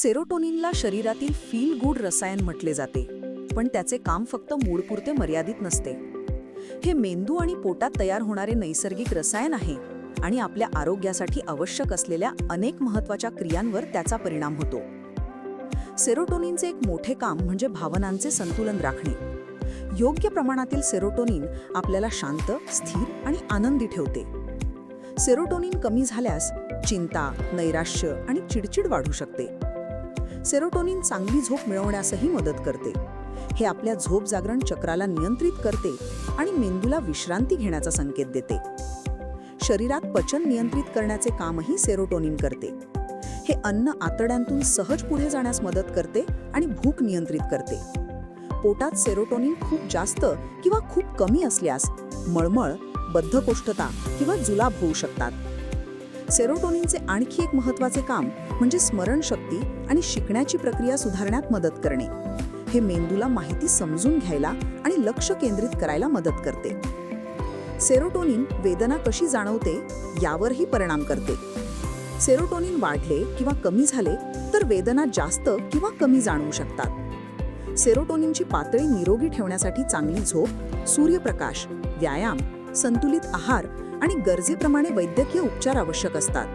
सेरोटोनिनला शरीरातील feel good रसायन म्हटले जाते, पण त्याचे काम फक्त मूडपुरते मर्यादित नसते. हे मेंदू आणि पोटात तयार होणारे नैसर्गिक रसायन आहे आणि आपल्या आरोग्यासाठी आवश्यक असलेल्या अनेक महत्त्वाच्या क्रियांवर त्याचा परिणाम होतो. सेरोटोनिनचे एक मोठे काम म्हणजे भावनांचे संतुलन राखणे. योग्य प्रमाणातील सेरोटोनिन आपल्याला शांत, स्थिर आणि आनंदी ठेवते. सेरोटोनिन कमी झाल्यास चिंता, नैराश्य आणि चिडचिड वाढू शकते. सेरोटोनिन चांगली झोप मिळवण्यासही मदत करते. हे आपल्या झोप जागरण चक्राला नियंत्रित करते आणि मेंदूला विश्रांती घेण्याचा संकेत देते. शरीरात पचन नियंत्रित करण्याचे कामही सेरोटोनिन करते. हे अन्न आतड्यांतून सहज पुढे जाण्यास मदत करते आणि भूक नियंत्रित करते. पोटात सेरोटोनिन खूप जास्त किंवा खूप कमी असल्यास मळमळ, बद्धकोष्ठता किंवा जुलाब होऊ शकतात. सेरोटोनिनचे आणखी एक महत्त्वाचे काम म्हणजे स्मरणशक्ती आणि शिकण्याची प्रक्रिया सुधारण्यात मदत करणे. हे मेंदूला माहिती समजून घ्यायला आणि लक्ष केंद्रित करायला मदत करते. सेरोटोनिन वेदना कशी जाणवते यावरही परिणाम करते. सेरोटोनिन वाढले किंवा कमी झाले तर वेदना जास्त किंवा कमी जाणवू शकतात. सेरोटोनिनची पातळी निरोगी ठेवण्यासाठी चांगली झोप, सूर्यप्रकाश, व्यायाम, संतुलित आहार आणि गरजेप्रमाणे वैद्यकीय उपचार आवश्यक असतात.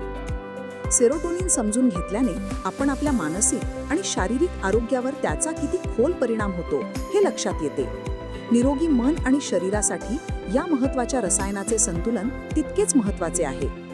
सेरोटोनिन समजून घेतल्याने आपण आपल्या मानसिक आणि शारीरिक आरोग्यावर त्याचा किती खोल परिणाम होतो हे लक्षात येते. निरोगी मन आणि शरीरासाठी या महत्त्वाच्या रसायनाचे संतुलन तितकेच महत्त्वाचे आहे.